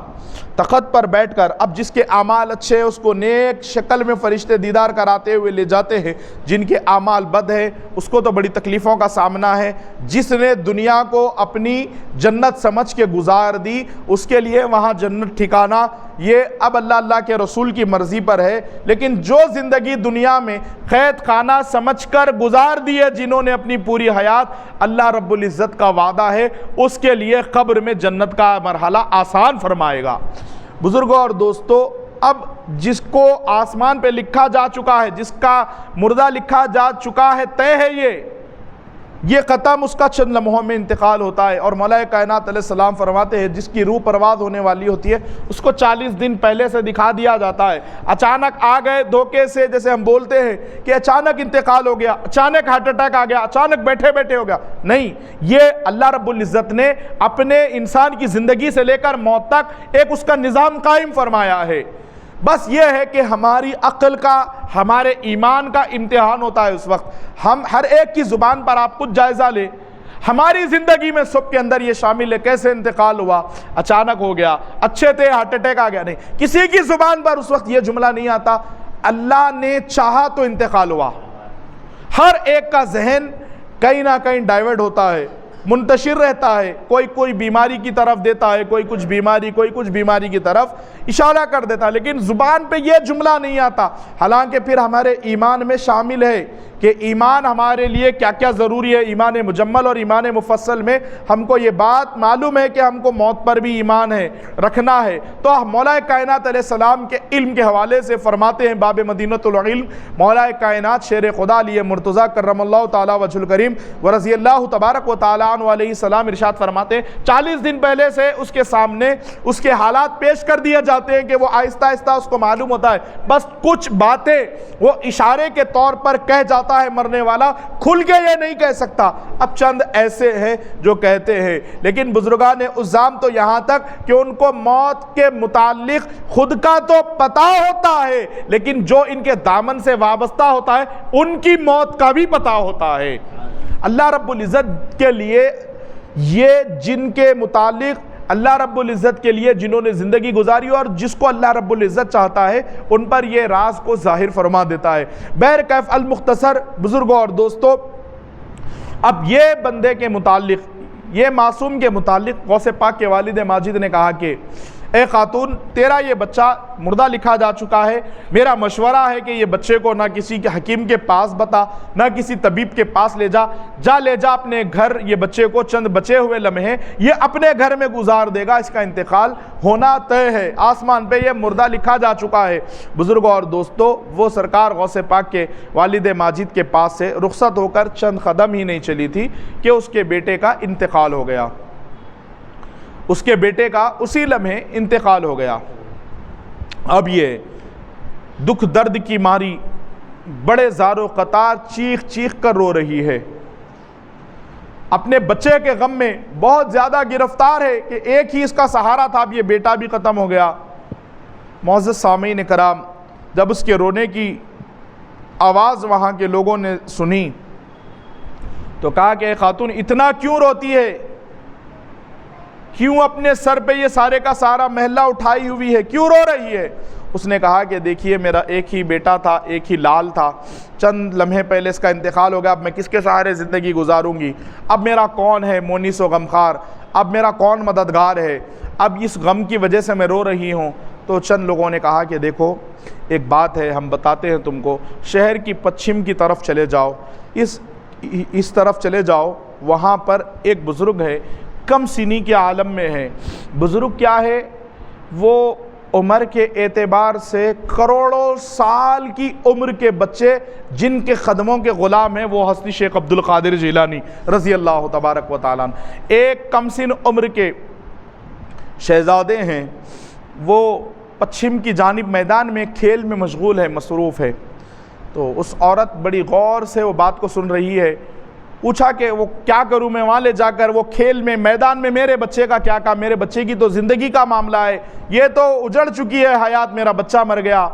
تخت پر بیٹھ کر اب جس کے اعمال اچھے ہیں اس کو نیک شکل میں فرشتے دیدار کراتے ہوئے لے جاتے ہیں، جن کے اعمال بد ہے اس کو تو بڑی تکلیفوں کا سامنا ہے. جس نے دنیا کو اپنی جنت سمجھ کے گزار دی اس کے لیے وہاں جنت ٹھکانا یہ اب اللہ کے رسول کی مرضی پر ہے. لیکن جو زندگی دنیا میں قید خانہ سمجھ کر گزار دی ہے جنہوں نے اپنی پوری حیات، اللہ رب العزت کا وعدہ ہے اس کے لیے قبر میں جنت کا مرحلہ آسان فرمائے گا. بزرگوں اور دوستو، اب جس کو آسمان پہ لکھا جا چکا ہے، جس کا مردہ لکھا جا چکا ہے، طے ہے یہ ختم، اس کا چند لمحوں میں انتقال ہوتا ہے. اور مولا کائنات علیہ السلام فرماتے ہیں جس کی روح پرواز ہونے والی ہوتی ہے اس کو 40 دن پہلے سے دکھا دیا جاتا ہے. اچانک آ گئے دھوکے سے، جیسے ہم بولتے ہیں کہ اچانک انتقال ہو گیا، اچانک ہارٹ اٹیک آ گیا، اچانک بیٹھے بیٹھے ہو گیا. نہیں، یہ اللہ رب العزت نے اپنے انسان کی زندگی سے لے کر موت تک ایک اس کا نظام قائم فرمایا ہے. بس یہ ہے کہ ہماری عقل کا، ہمارے ایمان کا امتحان ہوتا ہے اس وقت. ہم ہر ایک کی زبان پر آپ کچھ جائزہ لیں، ہماری زندگی میں سب کے اندر یہ شامل ہے کیسے انتقال ہوا، اچانک ہو گیا، اچھے تھے ہارٹ اٹیک آ گیا. نہیں، کسی کی زبان پر اس وقت یہ جملہ نہیں آتا اللہ نے چاہا تو انتقال ہوا. ہر ایک کا ذہن کہیں نہ کہیں ڈائیورٹ ہوتا ہے، منتشر رہتا ہے، کوئی بیماری کی طرف دیتا ہے، کوئی کچھ بیماری کی طرف اشارہ کر دیتا ہے، لیکن زبان پہ یہ جملہ نہیں آتا. حالانکہ پھر ہمارے ایمان میں شامل ہے کہ ایمان ہمارے لیے کیا کیا ضروری ہے. ایمان مجمل اور ایمان مفصل میں ہم کو یہ بات معلوم ہے کہ ہم کو موت پر بھی ایمان ہے، رکھنا ہے. تو مولا کائنات علیہ السلام کے علم کے حوالے سے فرماتے ہیں باب مدینۃ العلم، مولا کائنات شیر خدا علی مرتضیٰ کرم اللہ تعالی وجہ الکریم ورضی اللہ تبارک و تعالی عنہ علیہ السلام ارشاد فرماتے ہیں 40 دن پہلے سے اس کے سامنے اس کے حالات پیش کر دیے جاتے ہیں کہ وہ آہستہ آہستہ اس کو معلوم ہوتا ہے. بس کچھ باتیں وہ اشارے کے طور پر کہہ جاتا ہے مرنے والا، کھل کے یہ نہیں کہہ سکتا. اب چند ایسے ہیں جو کہتے ہیں، لیکن بزرگان عظام تو یہاں تک کہ ان کو موت کے متعلق خود کا تو پتہ ہوتا ہے، لیکن جو ان کے دامن سے وابستہ ہوتا ہے ان کی موت کا بھی پتہ ہوتا ہے. اللہ رب العزت کے لیے یہ جن کے متعلق اللہ رب العزت کے لیے جنہوں نے زندگی گزاری اور جس کو اللہ رب العزت چاہتا ہے ان پر یہ راز کو ظاہر فرما دیتا ہے. بہرکیف المختصر بزرگوں اور دوستو، اب یہ بندے کے متعلق، یہ معصوم کے متعلق غوث پاک کے والد ماجد نے کہا کہ اے خاتون، تیرا یہ بچہ مردہ لکھا جا چکا ہے، میرا مشورہ ہے کہ یہ بچے کو نہ کسی کے حکیم کے پاس بتا، نہ کسی طبیب کے پاس لے جا اپنے گھر. یہ بچے کو چند بچے ہوئے لمحے یہ اپنے گھر میں گزار دے گا، اس کا انتقال ہونا طے ہے، آسمان پہ یہ مردہ لکھا جا چکا ہے. بزرگوں اور دوستو، وہ سرکار غوث پاک کے والد ماجد کے پاس سے رخصت ہو کر چند قدم ہی نہیں چلی تھی کہ اس کے بیٹے کا انتقال ہو گیا. اس کے بیٹے کا اسی لمحے انتقال ہو گیا. اب یہ دکھ درد کی ماری بڑے زار و قطار چیخ کر رو رہی ہے. اپنے بچے کے غم میں بہت زیادہ گرفتار ہے کہ ایک ہی اس کا سہارا تھا، اب یہ بیٹا بھی ختم ہو گیا. معزز سامعین کرام، جب اس کے رونے کی آواز وہاں کے لوگوں نے سنی تو کہا کہ اے خاتون اتنا کیوں روتی ہے، کیوں اپنے سر پہ یہ سارے کا سارا محلہ اٹھائی ہوئی ہے، کیوں رو رہی ہے؟ اس نے کہا کہ دیکھیے میرا ایک ہی بیٹا تھا، ایک ہی لال تھا، چند لمحے پہلے اس کا انتقال ہو گیا، اب میں کس کے سہارے زندگی گزاروں گی؟ اب میرا کون ہے مونس و غمخوار؟ اب میرا کون مددگار ہے؟ اب اس غم کی وجہ سے میں رو رہی ہوں۔ تو چند لوگوں نے کہا کہ دیکھو ایک بات ہے، ہم بتاتے ہیں تم کو، شہر کی پچھم کی طرف چلے جاؤ، اس طرف چلے جاؤ، وہاں پر ایک بزرگ ہے، کم سنی کے عالم میں ہے۔ بزرگ کیا ہے؟ وہ عمر کے اعتبار سے کروڑوں سال کی عمر کے بچے جن کے قدموں کے غلام ہیں وہ ہستی شیخ عبد القادر جیلانی رضی اللہ تبارک و تعالیٰ عنہ۔ ایک کم سن عمر کے شہزادے ہیں، وہ پچھم کی جانب میدان میں کھیل میں مشغول ہے، مصروف ہے۔ تو اس عورت بڑی غور سے وہ بات کو سن رہی ہے، پوچھا کہ وہ کیا کروں میں وہاں لے جا کر، وہ کھیل میں میدان میں میرے بچے کا کیا کام؟ میرے بچے کی تو زندگی کا معاملہ ہے، یہ تو اجڑ چکی ہے حیات، میرا بچہ مر گیا،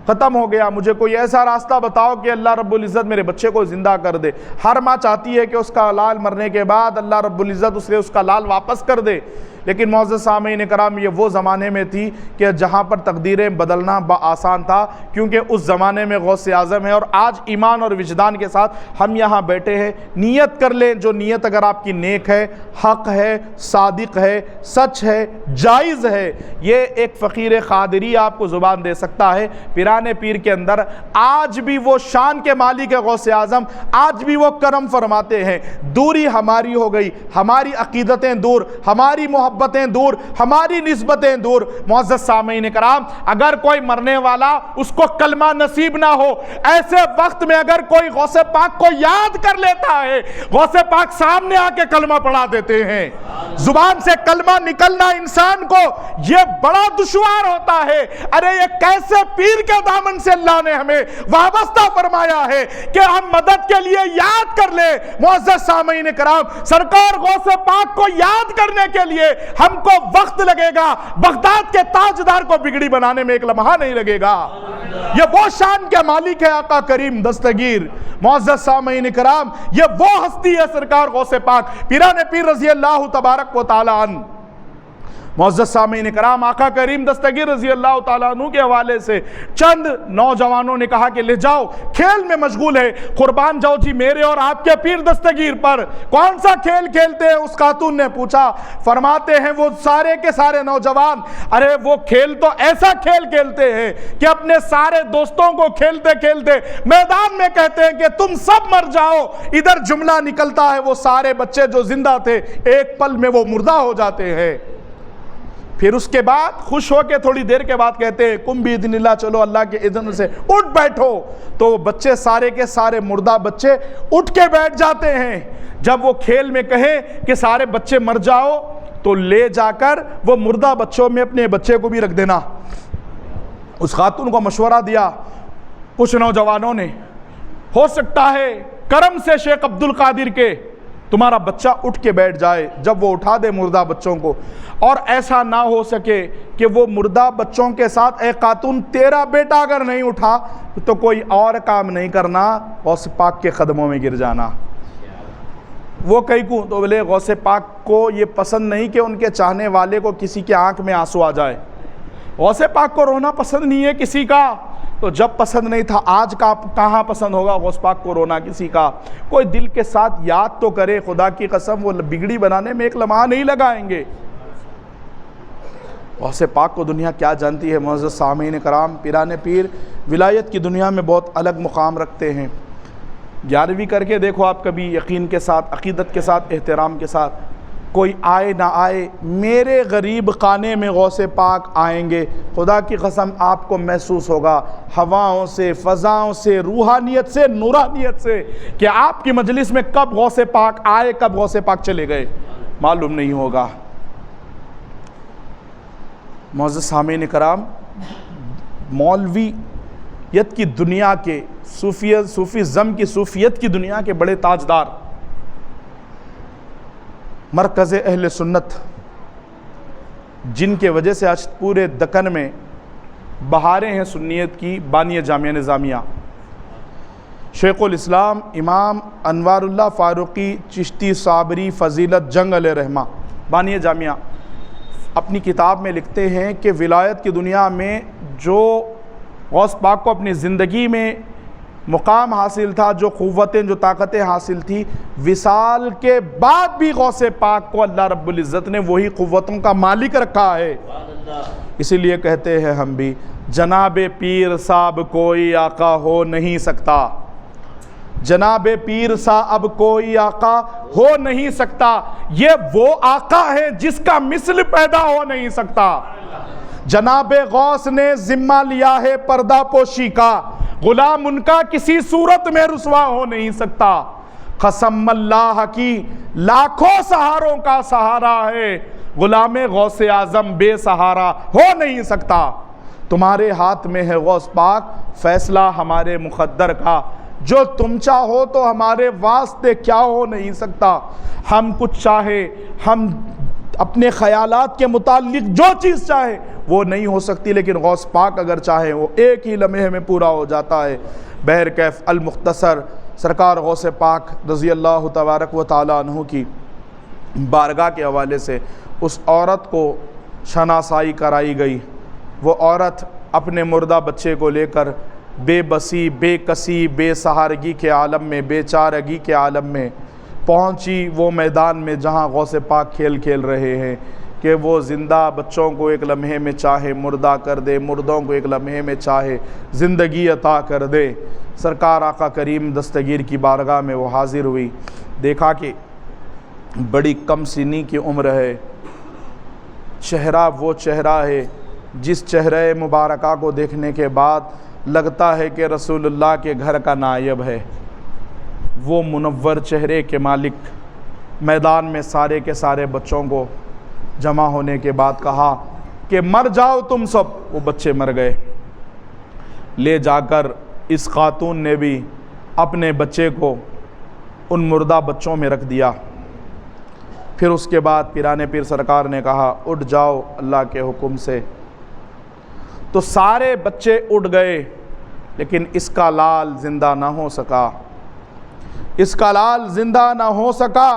ختم ہو گیا، مجھے کوئی ایسا راستہ بتاؤ کہ اللہ رب العزت میرے بچے کو زندہ کر دے۔ ہر ماں چاہتی ہے کہ اس کا لال مرنے کے بعد اللہ رب العزت اسے اس کا لال واپس کر دے، لیکن معزز سامعین کرام یہ وہ زمانے میں تھی کہ جہاں پر تقدیریں بدلنا آسان تھا، کیونکہ اس زمانے میں غوث اعظم ہے۔ اور آج ایمان اور وجدان کے ساتھ ہم یہاں بیٹھے ہیں، نیت کر لیں، جو نیت اگر آپ کی نیک ہے، حق ہے، صادق ہے، سچ ہے، جائز ہے، یہ ایک فقیر قادری آپ کو زبان دے سکتا ہے۔ پیران پیر کے اندر آج بھی وہ شان کے مالک ہے غوث اعظم، آج بھی وہ کرم فرماتے ہیں۔ دوری ہماری ہو گئی، ہماری عقیدتیں دور، ہماری محبتیں دور، ہماری نسبتیں دور۔ معزز سامعین کرام، اگر کوئی مرنے والا اس کو کلمہ نصیب نہ ہو، ایسے وقت میں اگر کوئی غوث پاک کو یاد کر لیتا ہے، غوث پاک سامنے آ کے کلمہ پڑھا دیتے ہیں۔ زبان سے کلمہ نکلنا انسان کو یہ بڑا دشوار ہوتا ہے۔ ارے یہ کیسے پیر کے دامن سے اللہ نے ہمیں وابستہ فرمایا ہے کہ ہم مدد کے لیے یاد کر لیں۔ معزز سامعین کرام، سرکار غوث پاک کو یاد کرنے کے لیے ہم کو وقت لگے گا، بغداد کے تاجدار کو بگڑی بنانے میں ایک لمحہ نہیں لگے گا۔ یہ وہ شان کے مالک ہے آقا کریم دستگیر۔ معزز سامعین کرام، یہ وہ ہستی ہے سرکار غوث پاک پیران پیر رضی اللہ تبارک و تعالی عنہ۔ معزز سامعین کرام، آقا کریم دستگیر رضی اللہ تعالیٰ عنہ کے حوالے سے چند نوجوانوں نے کہا کہ لے جاؤ، کھیل میں مشغول ہے، قربان جاؤ جی میرے اور آپ کے پیر دستگیر پر۔ کون سا کھیل کھیلتے ہیں؟ اس خاتون نے پوچھا۔ فرماتے ہیں وہ سارے کے سارے نوجوان، ارے وہ کھیل تو ایسا کھیل کھیلتے ہیں کہ اپنے سارے دوستوں کو کھیلتے کھیلتے میدان میں کہتے ہیں کہ تم سب مر جاؤ۔ ادھر جملہ نکلتا ہے وہ سارے بچے جو زندہ تھے ایک پل میں وہ مردہ ہو جاتے ہیں۔ پھر اس کے بعد خوش ہو کے تھوڑی دیر کے بعد کہتے ہیں کم باذن اللہ، چلو اللہ کے اذن سے اٹھ بیٹھو۔ تو بچے سارے کے سارے مردہ بچے اٹھ کے بیٹھ جاتے ہیں۔ جب وہ کھیل میں کہیں کہ سارے بچے مر جاؤ تو لے جا کر وہ مردہ بچوں میں اپنے بچے کو بھی رکھ دینا۔ اس خاتون کو مشورہ دیا کچھ نوجوانوں نے، ہو سکتا ہے کرم سے شیخ عبد القادر کے تمہارا بچہ اٹھ کے بیٹھ جائے جب وہ اٹھا دے مردہ بچوں کو، اور ایسا نہ ہو سکے کہ وہ مردہ بچوں کے ساتھ اے خاتون تیرا بیٹا اگر نہیں اٹھا تو کوئی اور کام نہیں کرنا، غوث پاک کے قدموں میں گر جانا۔ وہ کئی کو تو بولے غوث پاک کو یہ پسند نہیں کہ ان کے چاہنے والے کو کسی کے آنکھ میں آنسو آ جائے۔ غوث پاک کو رونا پسند نہیں ہے کسی کا، تو جب پسند نہیں تھا آج کا کہاں پسند ہوگا غوث پاک کو رونا کسی کا؟ کوئی دل کے ساتھ یاد تو کرے، خدا کی قسم وہ بگڑی بنانے میں ایک لمحہ نہیں لگائیں گے۔ غوث پاک کو دنیا کیا جانتی ہے؟ معزز سامعین کرام، پیران پیر ولایت کی دنیا میں بہت الگ مقام رکھتے ہیں۔ 11ویں کر کے دیکھو آپ کبھی، یقین کے ساتھ، عقیدت کے ساتھ، احترام کے ساتھ، کوئی آئے نہ آئے میرے غریب خانے میں غوث پاک آئیں گے، خدا کی قسم آپ کو محسوس ہوگا ہواؤں سے، فضاؤں سے، روحانیت سے، نورانیت سے کہ آپ کی مجلس میں کب غوث پاک آئے کب غوث پاک چلے گئے معلوم نہیں ہوگا۔ معزز سامعین کرام، مولویت کی دنیا کے صوفیزم کی صوفیت کی دنیا کے بڑے تاجدار، مرکز اہل سنت، جن کے وجہ سے آج پورے دکن میں بہاریں ہیں سنیت کی بانی جامعہ نظامیہ شیخ الاسلام امام انوار اللہ فاروقی چشتی صابری فضیلت جنگ علیہ رحمہ بانی جامعہ اپنی کتاب میں لکھتے ہیں کہ ولایت کی دنیا میں جو غوث پاک کو اپنی زندگی میں مقام حاصل تھا، جو قوتیں جو طاقتیں حاصل تھی، وصال کے بعد بھی غوث پاک کو اللہ رب العزت نے وہی قوتوں کا مالک رکھا ہے۔ اسی لیے کہتے ہیں ہم بھی جناب پیر صاحب کوئی آقا ہو نہیں سکتا، جناب پیر صاحب کوئی آقا ہو نہیں سکتا، یہ وہ آقا ہے جس کا مثل پیدا ہو نہیں سکتا۔ جناب غوث نے ذمہ لیا ہے پردہ پوشی کا، غلام ان کا کسی صورت میں رسوا ہو نہیں سکتا۔ قسم اللہ کی لاکھوں سہاروں کا سہارا ہے، غلام غوث اعظم بے سہارا ہو نہیں سکتا۔ تمہارے ہاتھ میں ہے غوث پاک، فیصلہ ہمارے مقدر کا، جو تم چاہو تو ہمارے واسطے کیا ہو نہیں سکتا۔ ہم کچھ چاہے، ہم اپنے خیالات کے متعلق جو چیز چاہے وہ نہیں ہو سکتی، لیکن غوث پاک اگر چاہے وہ ایک ہی لمحے میں پورا ہو جاتا ہے۔ بہرکیف المختصر سرکار غوث پاک رضی اللہ تبارک و تعالیٰ عنہ کی بارگاہ کے حوالے سے اس عورت کو شناسائی کرائی گئی۔ وہ عورت اپنے مردہ بچے کو لے کر بے بسی، بے کسی، بے سہارگی کے عالم میں، بے چارگی کے عالم میں پہنچی، وہ میدان میں جہاں غوث پاک کھیل کھیل رہے ہیں کہ وہ زندہ بچوں کو ایک لمحے میں چاہے مردہ کر دے، مردوں کو ایک لمحے میں چاہے زندگی عطا کر دے۔ سرکار آقا کریم دستگیر کی بارگاہ میں وہ حاضر ہوئی، دیکھا کہ بڑی کم سنی کی عمر ہے، چہرہ وہ چہرہ ہے جس چہرے مبارکہ کو دیکھنے کے بعد لگتا ہے کہ رسول اللہ کے گھر کا نائب ہے۔ وہ منور چہرے کے مالک میدان میں سارے کے سارے بچوں کو جمع ہونے کے بعد کہا کہ مر جاؤ تم سب۔ وہ بچے مر گئے۔ لے جا کر اس خاتون نے بھی اپنے بچے کو ان مردہ بچوں میں رکھ دیا۔ پھر اس کے بعد پیرانے پیر سرکار نے کہا اٹھ جاؤ اللہ کے حکم سے، تو سارے بچے اٹھ گئے، لیکن اس کا لال زندہ نہ ہو سکا، اس کا لال زندہ نہ ہو سکا۔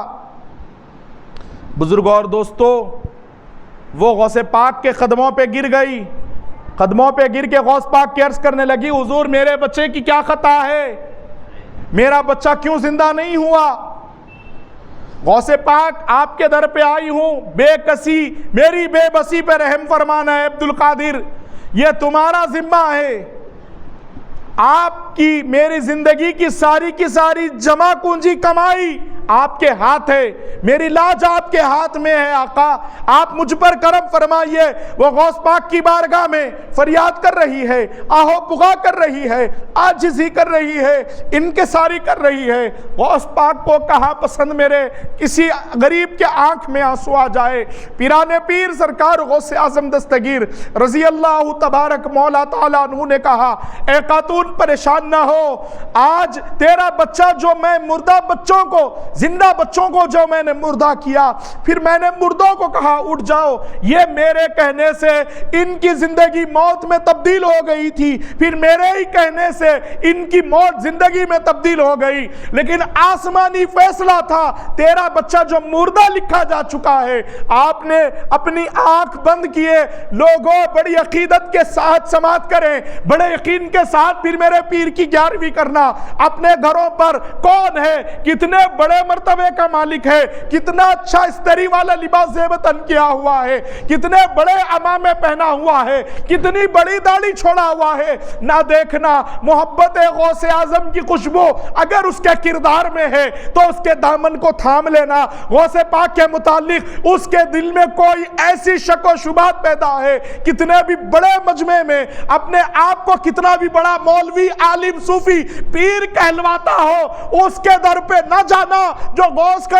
بزرگوں اور دوستو، وہ غوث پاک کے قدموں پہ گر گئی، قدموں پہ گر کے غوث پاک کے عرض کرنے لگی حضور میرے بچے کی کیا خطا ہے، میرا بچہ کیوں زندہ نہیں ہوا؟ غوث پاک آپ کے در پہ آئی ہوں، بے کسی میری بے بسی پہ رحم فرمانا ہے عبد القادر، یہ تمہارا ذمہ ہے۔ آپ کی میری زندگی کی ساری جمع کنجی کمائی آپ کے ہاتھ ہے، میری لاج آپ کے ہاتھ میں ہے آقا، آپ مجھ پر کرم فرمائیے۔ وہ غوث پاک کی بارگاہ میں فریاد کر رہی ہے، آہو بغا کر رہی ہے، عاجزی کر رہی ہے، انکساری کر رہی ہے۔ غوث پاک کو کہاں پسند میرے کسی غریب کے آنکھ میں آنسو آ جائے۔ پیرانے پیر سرکار غوث اعظم دستگیر رضی اللہ تبارک مولا تعالیٰ عنہ نے کہا اے خاتون پریشان نہ ہو، آج تیرا بچہ جو میں مردہ بچوں کو، زندہ بچوں کو جو میں نے مردہ کیا، پھر میں نے مردوں کو کہا اٹھ جاؤ، یہ میرے کہنے سے ان کی زندگی موت میں تبدیل ہو گئی تھی، پھر میرے ہی کہنے سے ان کی موت زندگی میں تبدیل ہو گئی، لیکن آسمانی فیصلہ تھا، تیرا بچہ جو مردہ لکھا جا چکا ہے۔ آپ نے اپنی آنکھ بند کیے، لوگوں بڑی عقیدت کے ساتھ سماعت کریں، بڑے یقین کے ساتھ پھر میرے پیر کی 11ویں کرنا۔ اپنے گھروں پر کون ہے، کتنے بڑے مرتبے کا مالک ہے، کتنا اچھا استری والا لباس زیبتن کیا ہوا ہے، کتنے بڑے امامے پہنا ہوا ہے، کتنی بڑی داڑھی چھوڑا ہوا ہے، نہ دیکھنا محبت غوث اعظم کی خوشبو اگر اس کے کردار میں ہے تو اس کے دامن کو تھام لینا۔ غوث پاک کے متعلق اس کے دل میں کوئی ایسی شک و شبہات پیدا ہے، کتنے بھی بڑے مجمع میں اپنے آپ کو کتنا بھی بڑا مولوی عالم صوفی پیر کہلواتا ہو، اس کے در پہ نہ جانا جو غوث کا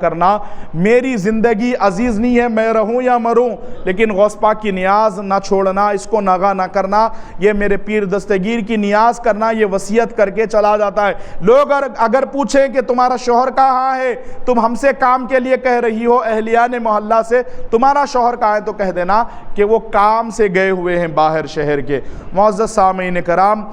کرنا۔ میری زندگی عزیز نہیں ہے، میں رہوں یا مروں، لیکن غوث پاک کی نیاز نہ چھوڑنا، اس کو ناغا نہ کرنا۔ یہ میرے پیر دستگیر کی نیاز کرنا، یہ وصیت کر کے چلا جاتا ہے۔ لوگ اگر پوچھیں کہ تمہارا شوہر کہاں ہے، تم ہم سے کام کے لیے کہہ رہی ہو اہلیان محلہ سے، تمہارا شوہر کہاں ہے، تو کہہ دینا کہ وہ کام سے گئے ہوئے ہیں باہر شہر کے۔ معزز سامعین کرام،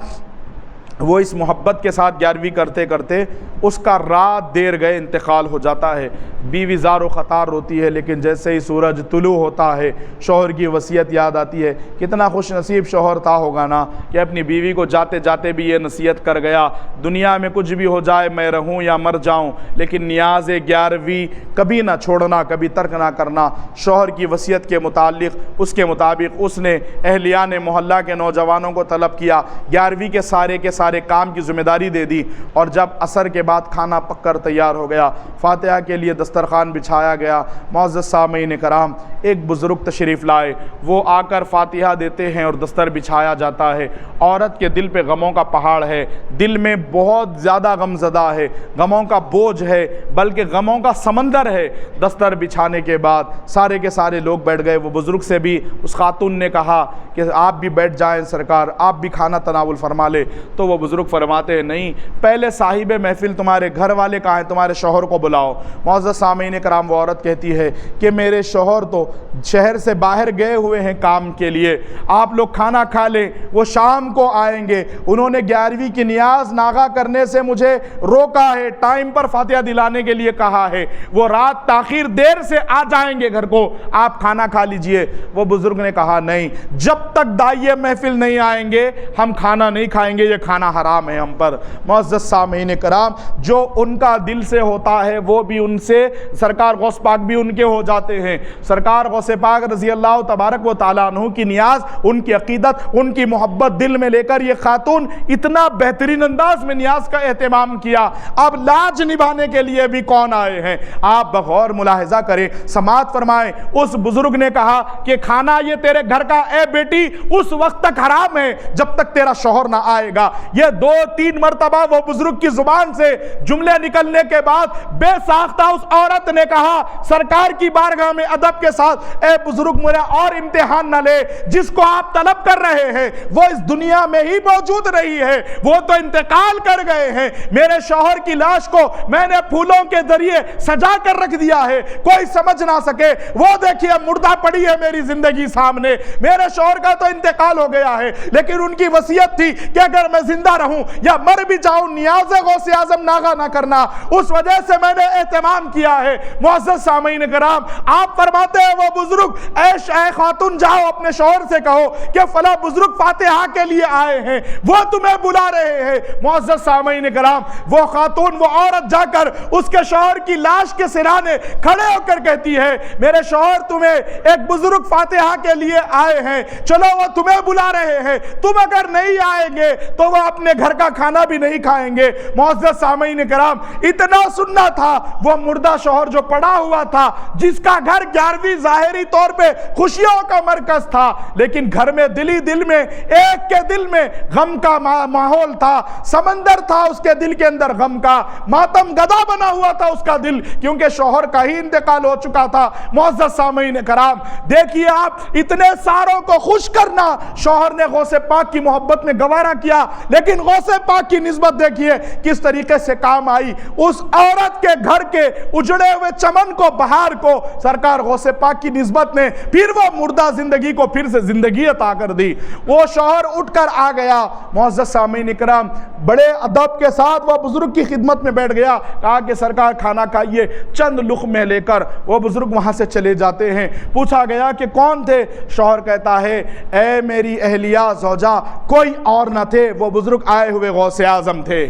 وہ اس محبت کے ساتھ 11ویں کرتے کرتے اس کا رات دیر گئے انتقال ہو جاتا ہے۔ بیوی زار و خطار روتی ہے، لیکن جیسے ہی سورج طلوع ہوتا ہے شوہر کی وصیت یاد آتی ہے۔ کتنا خوش نصیب شوہر تھا ہوگا نا کہ اپنی بیوی کو جاتے جاتے بھی یہ نصیحت کر گیا، دنیا میں کچھ بھی ہو جائے میں رہوں یا مر جاؤں، لیکن نیاز 11ویں کبھی نہ چھوڑنا، کبھی ترک نہ کرنا۔ شوہر کی وصیت کے متعلق اس کے مطابق اس نے اہلیان محلہ کے نوجوانوں کو طلب کیا، 11ویں کے سارے کام کی ذمہ داری دے دی، اور جب عصر کے بعد کھانا پک کر تیار ہو گیا، فاتحہ کے لیے دسترخوان بچھایا گیا، معزز سامعین کرام ایک بزرگ تشریف لائے، وہ آ کر فاتحہ دیتے ہیں اور دستر بچھایا جاتا ہے۔ عورت کے دل پہ غموں کا پہاڑ ہے، دل میں بہت زیادہ غم زدہ ہے، غموں کا بوجھ ہے، بلکہ غموں کا سمندر ہے۔ دستر بچھانے کے بعد سارے کے سارے لوگ بیٹھ گئے۔ وہ بزرگ سے بھی اس خاتون نے کہا کہ آپ بھی بیٹھ جائیں سرکار، آپ بھی کھانا تناول فرما لے، تو وہ بزرگ فرماتے ہیں نہیں، پہلے صاحب محفل تمہارے گھر والے کہاں ہیں، تمہارے شوہر کو بلاؤ۔ معزز سامعین کرام، وہ عورت کہتی ہے کہ میرے شوہر تو شہر سے باہر گئے ہوئے ہیں کام کے لیے، آپ لوگ کھانا کھا لیں، وہ شام کو آئیں گے۔ انہوں نے 11ویں کی نیاز ناغا کرنے سے مجھے روکا ہے، ٹائم پر فاتحہ دلانے کے لیے کہا ہے، وہ رات تاخیر دیر سے آ جائیں گے گھر کو، آپ کھانا کھا لیجئے۔ وہ بزرگ نے کہا نہیں، جب تک داعیہ محفل نہیں آئیں گے ہم کھانا نہیں کھائیں گے، یہ کھانا حرام ہے ہم پر۔ معزز سامعین کرام، جو ان کا دل سے ہوتا ہے وہ بھی ان سے، سرکار غوث پاک بھی ان کے ہو جاتے ہیں۔ سرکار غوث پاک رضی اللہ تبارک و تعالیٰ عنہ کی نیاز، ان کی عقیدت، ان کی محبت دل میں لے کر یہ خاتون اتنا بہترین انداز میں نیاز کا اہتمام کیا۔ اب لاج نبھانے کے لیے بھی کون آئے ہیں، آپ بغور ملاحظہ کریں، سماعت فرمائیں۔ اس بزرگ نے کہا کہ کھانا یہ تیرے گھر کا اے بیٹی اس وقت تک حرام ہے جب تک تیرا شوہر نہ آئے گا۔ یہ 2-3 مرتبہ وہ بزرگ کی زبان سے جملے نکلنے کے بعد بے ساختہ اس عورت نے کہا سرکار کی بارگاہ میں ادب کے ساتھ، اے بزرگ میرا اور امتحان نہ لے، جس کو آپ طلب کر رہے ہیں وہ اس دنیا میں ہی موجود رہی ہے، وہ تو انتقال کر گئے ہیں۔ میرے شوہر کی لاش کو میں نے پھولوں کے ذریعے سجا کر رکھ دیا ہے، کوئی سمجھ نہ سکے، وہ دیکھیے مردہ پڑی ہے میری زندگی سامنے، میرے شوہر کا تو انتقال ہو گیا ہے، لیکن ان کی وصیت تھی کہ اگر میں زندہ رہوں یا مر بھی جاؤں نیاز غوث اعظم ناغا نہ کرنا، اس وجہ سے میں نے اہتمام کیا ہے۔ معزز سامعین کرام، آپ فرماتے ہیں وہ بزرگ، اے خاتون جاؤ اپنے شوہر سے کہو کہ فلاں بزرگ فاتحہ کے لیے آئے ہیں، وہ تمہیں بلا رہے ہیں۔ معزز سامعین کرام، وہ خاتون، وہ عورت جا کر اس کے شوہر کی لاش کے سرانے کھڑے ہو کر کہتی ہے میرے شوہر تمہیں ایک بزرگ فاتحہ کے لیے آئے ہیں، چلو وہ تمہیں بلا رہے ہیں، تم اگر نہیں آئیں گے تو وہ اپنے گھر کا کھانا بھی نہیں کھائیں گے۔ معزز سامعین کرام، اتنا سننا تھا، وہ مردہ شوہر جو پڑا ہوا تھا، جس کا گھر 11ویں ظاہری طور پہ خوشیوں کا مرکز تھا، لیکن گھر میں دل میں ایک کے دل میں غم کا ماحول تھا، سمندر تھا اس کے دل کے اندر غم کا، ماتم گدا بنا ہوا تھا اس کا دل، کیونکہ شوہر کا ہی انتقال ہو چکا تھا۔ معزز سامعین کرام، دیکھیے آپ، اتنے ساروں کو خوش کرنا شوہر نے غوث پاک کی محبت میں گوارا کیا، لیکن غوث پاک کی نسبت دیکھیے کس طریقے سے کام آئی۔ اس عورت کے گھر کے اجڑے ہوئے چمن کو، بہار کو سرکار غوث پاک کی نسبت نے پھر وہ مردہ زندگی کو پھر سے زندگی عطا کر دی۔ وہ شوہر اٹھ کر آ گیا، معزز سامعین اکرام، بڑے ادب کے ساتھ وہ بزرگ کی خدمت میں بیٹھ گیا، کہا کہ سرکار کھانا کھائیے۔ چند لقمے لے کر وہ بزرگ وہاں سے چلے جاتے ہیں۔ پوچھا گیا کہ کون تھے؟ شوہر کہتا ہے اے میری اہلیہ زوجہ، کوئی اور نہ تھے، وہ بزرگ آئے ہوئے غوث اعظم تھے۔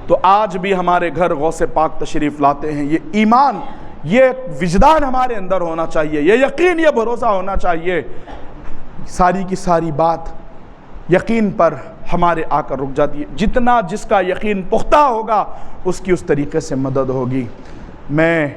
تو آج بھی ہمارے گھر غوث پاک تشریف لاتے ہیں، یہ ایمان، یہ وجدان ہمارے اندر ہونا چاہیے، یہ یقین، یہ بھروسہ ہونا چاہیے۔ ساری کی ساری بات یقین پر ہمارے آ کر رک جاتی ہے، جتنا جس کا یقین پختہ ہوگا اس کی اس طریقے سے مدد ہوگی۔ میں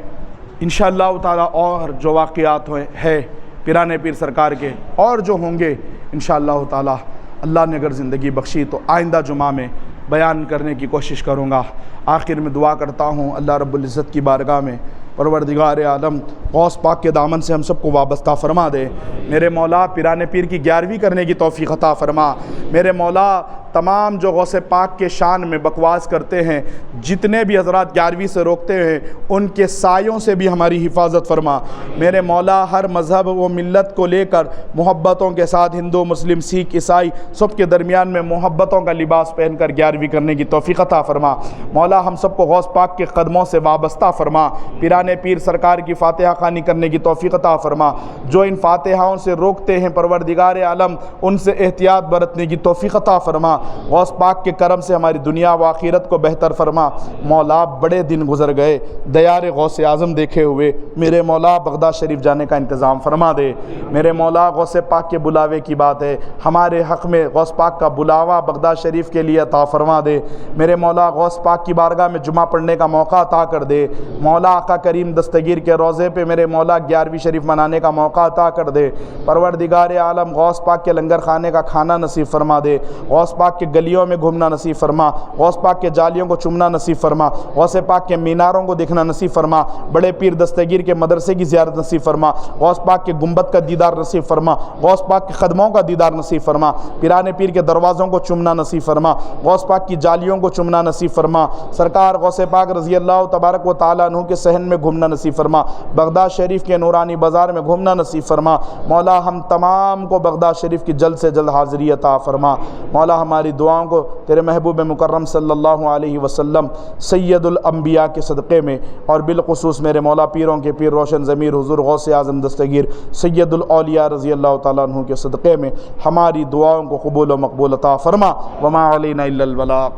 انشاءاللہ تعالی اور جو واقعات ہیں پیرانے پیر سرکار کے اور جو ہوں گے انشاءاللہ تعالی، اللہ نے اگر زندگی بخشی تو آئندہ جمعہ میں بیان کرنے کی کوشش کروں گا۔ آخر میں دعا کرتا ہوں اللہ رب العزت کی بارگاہ میں، پروردگار عالم غوث پاک کے دامن سے ہم سب کو وابستہ فرما دے۔ میرے مولا پیران پیر کی 11ویں کرنے کی توفیق عطا فرما۔ میرے مولا تمام جو غوث پاک کے شان میں بکواس کرتے ہیں، جتنے بھی حضرات 11ویں سے روکتے ہیں، ان کے سایوں سے بھی ہماری حفاظت فرما۔ میرے مولا ہر مذہب و ملت کو لے کر محبتوں کے ساتھ ہندو، مسلم، سکھ، عیسائی سب کے درمیان میں محبتوں کا لباس پہن کر 11ویں کرنے کی توفیق عطا فرما۔ مولا ہم سب کو غوث پاک کے قدموں سے وابستہ فرما۔ پیران پیر سرکار کی فاتحہ خوانی کرنے کی توفیق عطا فرما۔ جو ان فاتحاؤں سے روکتے ہیں پروردگار عالم ان سے احتیاط برتنے کی توفیق عطا فرما۔ غوث پاک کے کرم سے ہماری دنیا و آخرت کو بہتر فرما۔ مولا بڑے دن گزر گئے دیار غوث اعظم دیکھے ہوئے، میرے مولا بغداد شریف جانے کا انتظام فرما دے۔ میرے مولا غوث پاک کے بلاوے کی بات ہے، ہمارے حق میں غوث پاک کا بلاوا بغداد شریف کے لیے عطا فرما دے۔ میرے مولا غوث پاک کی بارگاہ میں جمعہ پڑھنے کا موقع عطا کر دے۔ مولا آقا کریم دستگیر کے روضے پہ میرے مولا 11ویں شریف منانے کا موقع عطا کر دے۔ پروردگار عالم غوث پاک کے لنگر خانے کا کھانا نصیب فرما دے۔ غوث پاک کے گلیوں میں گھومنا نصیب فرما۔ غوث پاک کے جالیوں کو چومنا نصیب فرما۔ غوث پاک کے میناروں کو دیکھنا نصیب فرما۔ بڑے پیر دستگیر کے مدرسے کی زیارت نصیب فرما۔ غوث پاک کے گنبد کا دیدار نصیب فرما۔ غوث پاک کے قدموں کا دیدار نصیب فرما۔ پیران پیر کے دروازوں کو چومنا نصیب فرما۔ غوث پاک کی جالیوں کو چومنا نصیب فرما۔ سرکار غوث پاک رضی اللہ تبارک و تعالیٰ عنہ کے صحن میں گھومنا نصیب فرما۔ بغداد شریف کے نورانی بازار میں گھومنا نصیب فرما۔ مولا ہم تمام کو بغداد شریف کی جلد سے جلد حاضری عطا فرما۔ مولا ہماری دعاؤں کو تیرے محبوب مکرم صلی اللہ علیہ وسلم سید الانبیاء کے صدقے میں، اور بالخصوص میرے مولا پیروں کے پیر روشن ضمیر حضور غوث اعظم دستگیر سید الاولیاء رضی اللہ تعالیٰ عنہ کے صدقے میں ہماری دعاؤں کو قبول و مقبول عطا فرما۔ وما علینا الا البلاغ۔